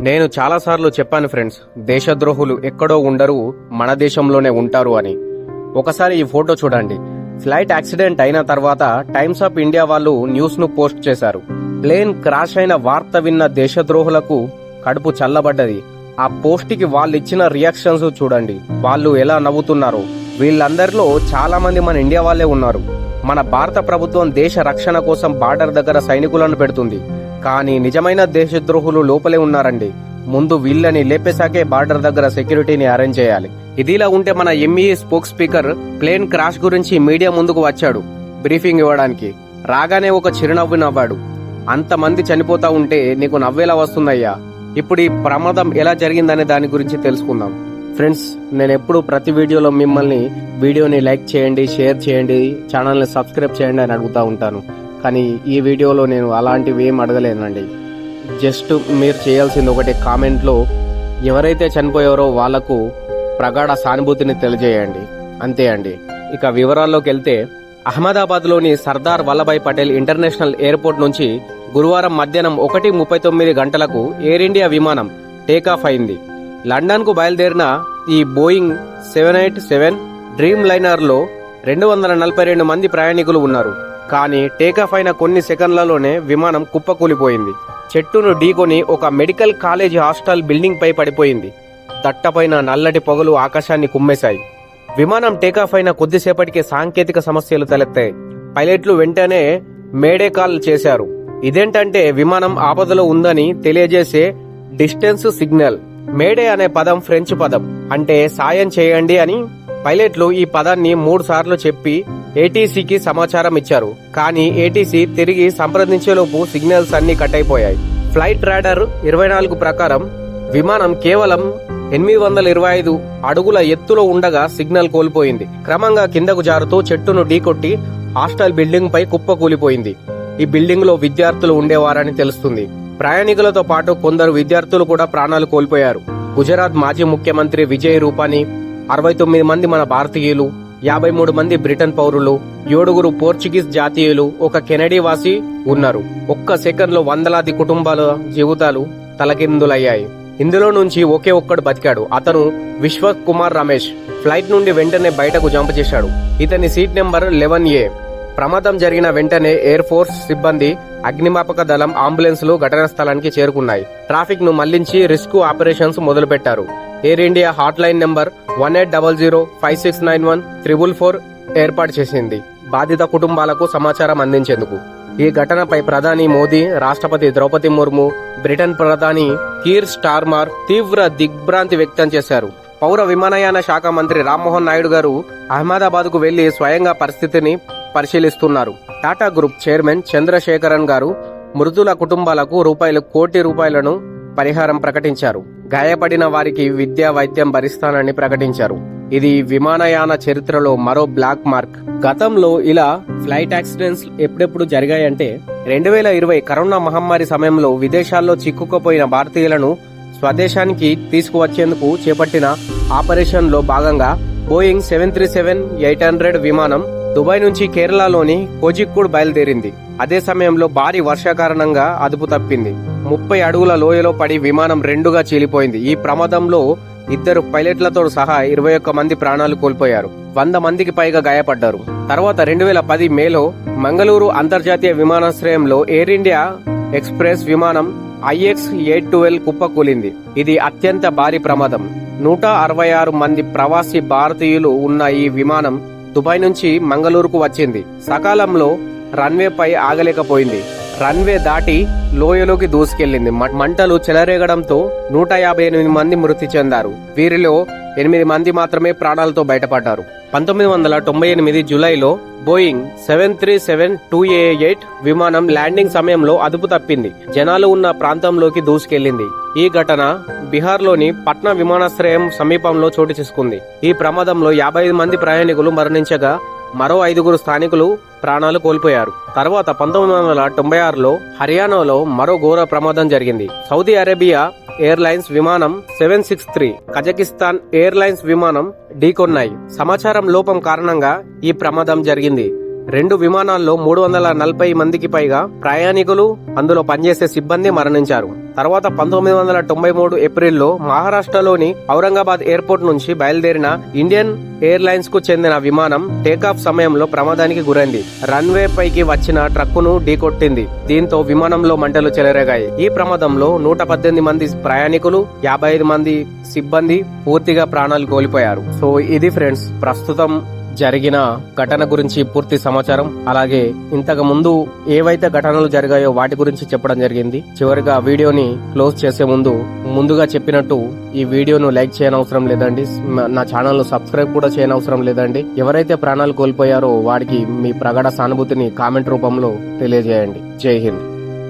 నేను చాలాసార్లు చెప్పాను ఫ్రెండ్స్, దేశద్రోహులు ఎక్కడో ఉండరు, మన దేశంలోనే ఉంటారు అని. ఒకసారి ఈ ఫోటో చూడండి. ఫ్లైట్ యాక్సిడెంట్ అయిన తర్వాత టైమ్స్ ఆఫ్ ఇండియా వాళ్ళు న్యూస్ ను పోస్ట్ చేశారు. ప్లేన్ క్రాష్ అయిన వార్త విన్న దేశద్రోహులకు కడుపు చల్లబడ్డది. ఆ పోస్ట్ కి వాళ్ళు ఇచ్చిన రియాక్షన్స్ చూడండి, వాళ్ళు ఎలా నవ్వుతున్నారు. వీళ్ళందరిలో చాలా మంది మన ఇండియా వాళ్ళే ఉన్నారు. మన భారత ప్రభుత్వం దేశ రక్షణ కోసం బార్డర్ దగ్గర సైనికులను పెడుతుంది. కానీ నిజమైన దేశద్రోహులు లోపలే ఉన్నారండి. ముందు వీళ్ళని లేపేశాకే బార్డర్ దగ్గర సెక్యూరిటీని అరేంజ్ చేయాలి. ఇదిలా ఉంటే మన MEA spoke speaker plane crash గురించి మీడియా ముందుకు వచ్చాడు బ్రీఫింగ్ ఇవ్వడానికి. రాగానే ఒక చిరునవ్వు నవ్వాడు. అంతమంది చనిపోతా ఉంటే నీకు నవ్వేలా వస్తుందయ్యా. ఇప్పుడు ఈ ప్రమాదం ఎలా జరిగిందనే దాని గురించి తెలుసుకుందాం. ఫ్రెండ్స్, నేను ఎప్పుడు ప్రతి వీడియోలో మిమ్మల్ని వీడియోని లైక్ చేయండి, షేర్ చేయండి, ఛానల్ని సబ్స్క్రైబ్ చేయండి అని అడుగుతూ ఉంటాను. కానీ ఈ వీడియోలో నేను అలాంటివి ఏం అడగలేనండి. జస్ట్ మీరు చేయాల్సింది ఒకటి, కామెంట్లో ఎవరైతే చనిపోయారో వాళ్లకు ప్రగాఢ సానుభూతిని తెలియజేయండి, అంతే అండి. ఇక వివరాల్లోకి వెళ్తే, అహ్మదాబాద్లోని సర్దార్ వల్లభాయ్ పటేల్ ఇంటర్నేషనల్ ఎయిర్పోర్ట్ నుంచి గురువారం మధ్యాహ్నం 1:39 గంటలకు ఎయిర్ ఇండియా విమానం టేకాఫ్ అయింది. లండన్ కు బయలుదేరిన ఈ బోయింగ్ 787 డ్రీమ్ లైనర్ లో 242 మంది ప్రయాణికులు ఉన్నారు. కానీ టేకాఫ్ అయిన కొన్ని సెకండ్లలోనే విమానం కుప్పకూలిపోయింది. చెట్టును ఢీకొని ఒక మెడికల్ కాలేజీ హాస్టల్ బిల్డింగ్ పై పడిపోయింది. దట్టపైన నల్లటి పొగలు ఆకాశాన్ని కుమ్మేశాయి. విమానం టేకాఫ్ అయిన కొద్దిసేపటికి సాంకేతిక సమస్యలు తలెత్తాయి. పైలట్లు వెంటనే మేడే కాల్ చేశారు. ఇదేంటంటే విమానం ఆపదలో ఉందని తెలియజేసే డిస్టెన్స్ సిగ్నల్. మేడే అనే పదం ఫ్రెంచ్ పదం, అంటే సాయం చేయండి అని. పైలట్లు ఈ పదాన్ని 3 సార్లు చెప్పి ఏటీసీకి సమాచారం ఇచ్చారు. కానీ ఏటీసీ తిరిగి సంప్రదించేలోపు సిగ్నల్స్ అన్ని కట్ అయిపోయాయి. ఫ్లైట్ రాడార్ 24 ప్రకారం విమానం కేవలం 825 అడుగుల ఎత్తులో ఉండగా సిగ్నల్ కోల్పోయింది. క్రమంగా కిందకు జారుతూ చెట్టును ఢీకొట్టి హాస్టల్ బిల్డింగ్ పై కుప్పకూలిపోయింది. ఈ బిల్డింగ్ లో విద్యార్థులు ఉండేవారని తెలుస్తుంది. ప్రయాణికులతో పాటు కొందరు విద్యార్థులు కూడా ప్రాణాలు కోల్పోయారు. గుజరాత్ మాజీ ముఖ్యమంత్రి విజయ్ రూపానీ, 69 మంది మన భారతీయులు, 53 మంది బ్రిటన్ పౌరులు, 7 పోర్చుగీస్ జాతీయులు, ఒక కెనడీ వాసి ఉన్నారు. ఒక్క సెకండ్ లో వందలాది కుటుంబాల జీవితాలు తలకిందులయ్యాయి. ఇందులో నుంచి ఒకే ఒక్కడు బతికాడు. అతను విశ్వక్ కుమార్ రమేష్. ఫ్లైట్ నుండి వెంటనే బయటకు జంప్ చేశాడు. ఇతని సీట్ నెంబర్ 11A. ప్రమాదం జరిగిన వెంటనే ఎయిర్ ఫోర్స్ సిబ్బంది, అగ్నిమాపక దళం, అంబులెన్స్లు ఘటనా స్థలానికి చేరుకున్నాయి. ట్రాఫిక్ ను మళ్లించి రెస్క్యూ ఆపరేషన్స్ మొదలుపెట్టారు. Air India hot line number 1800-5691-444 ఏర్పాటు చేసింది బాధిత కుటుంబాలకు సమాచారం అందించేందుకు. ఈ ఘటనపై ప్రధాని మోదీ, రాష్ట్రపతి ద్రౌపది ముర్ము, బ్రిటన్ ప్రధాని కీర్ స్టార్మర్ తీవ్ర దిగ్భ్రాంతి వ్యక్తం చేశారు. పౌర విమానయాన శాఖ మంత్రి రామ్మోహన్ నాయుడు గారు అహ్మదాబాద్ కు వెళ్లి స్వయంగా పరిస్థితిని పరిశీలిస్తున్నారు. టాటా గ్రూప్ చైర్మన్ చంద్రశేఖరన్ గారు మృతుల కుటుంబాలకు ₹1 కోటి పరిహారం ప్రకటించారు. గాయపడిన వారికి విద్యా వైద్యం భరిస్తానని ప్రకటించారు. ఇది విమానయాన చరిత్రలో మరో బ్లాక్ మార్క్. గతంలో ఇలా ఫ్లైట్ యాక్సిడెంట్స్ ఎప్పుడెప్పుడు జరిగాయంటే 2020 కరోనా మహమ్మారి సమయంలో విదేశాల్లో చిక్కుకుపోయిన భారతీయులను స్వదేశానికి తీసుకువచ్చేందుకు చేపట్టిన ఆపరేషన్ లో భాగంగా బోయింగ్ 737-800 విమానం దుబాయ్ నుంచి కేరళలోని కోజికోడ్ బయలుదేరింది. అదే సమయంలో భారీ వర్ష కారణంగా అదుపు తప్పింది. 30 అడుగుల లోయలో పడి విమానం 2గా చీలిపోయింది. ఈ ప్రమాదంలో 2 పైలట్లతో సహా 21 మంది ప్రాణాలు కోల్పోయారు. 100 మందికి పైగా గాయపడ్డారు. తర్వాత 2010 మేలో మంగళూరు అంతర్జాతీయ విమానాశ్రయంలో ఎయిర్ ఇండియా ఎక్స్ప్రెస్ విమానం IX-812 కుప్పకూలింది. ఇది అత్యంత భారీ ప్రమాదం. 166 మంది ప్రవాసీ భారతీయులు ఉన్న ఈ విమానం దుబాయ్ నుంచి మంగళూరుకు వచ్చింది. సకాలంలో రన్వే పై ఆగలేకపోయింది. రన్వే దాటి లోయలోకి దూసుకెళ్లింది. మంటలు చెలరేగడంతో 158 మంది మృతి చెందారు. వీరిలో 8 మంది మాత్రమే ప్రాణాలతో బయటపడ్డారు. 1998 జూలైలో బోయింగ్ 737-2A8 విమానం ల్యాండింగ్ సమయంలో అదుపు తప్పింది. జనాలు ఉన్న ప్రాంతంలోకి దూసుకెళ్లింది. ఈ ఘటన బీహార్లోని పట్నా విమానాశ్రయం సమీపంలో చోటు చేసుకుంది. ఈ ప్రమాదంలో 55 మంది ప్రయాణికులు మరణించగా మరో 5 స్థానికులు ప్రాణాలు కోల్పోయారు. తర్వాత 1996లో హర్యానాలో మరో ఘోర ప్రమాదం జరిగింది. సౌదీ అరేబియా ఎయిర్లైన్స్ విమానం 763 కజకిస్తాన్ ఎయిర్లైన్స్ విమానం ఢీకొన్నాయి. సమాచారం లోపం కారణంగా ఈ ప్రమాదం జరిగింది. 2 విమానాల్లో 340 మందికి పైగా ప్రయాణికులు, అందులో పనిచేసే సిబ్బంది మరణించారు. తర్వాత 1993 ఏప్రిల్లో మహారాష్ట్రలోని ఔరంగాబాద్ ఎయిర్పోర్ట్ నుంచి బయలుదేరిన ఇండియన్ ఎయిర్లైన్స్ కు చెందిన విమానం టేకాఫ్ సమయంలో ప్రమాదానికి గురైంది. రన్వే పైకి వచ్చిన ట్రక్కును ఢీకొట్టింది. దీంతో విమానంలో మంటలు చెలరేగాయి. ఈ ప్రమాదంలో 118 మంది ప్రయాణికులు, 55 మంది సిబ్బంది పూర్తిగా ప్రాణాలు కోల్పోయారు. సో ఇది ఫ్రెండ్స్ ప్రస్తుతం జరిగిన ఘటన గురించి పూర్తి సమాచారం. అలాగే ఇంతకు ముందు ఏవైతే ఘటనలు జరిగాయో వాటి గురించి చెప్పడం జరిగింది. చివరిగా వీడియోని క్లోజ్ చేసే ముందుగా చెప్పినట్టు ఈ వీడియోను లైక్ చేయనవసరం లేదండి. నా ఛానల్ ను సబ్స్క్రైబ్ కూడా చేయనవసరం లేదండి. ఎవరైతే ప్రాణాలు కోల్పోయారో వారికి మీ ప్రగాఢ సానుభూతిని కామెంట్ రూపంలో తెలియజేయండి. జై హింద్.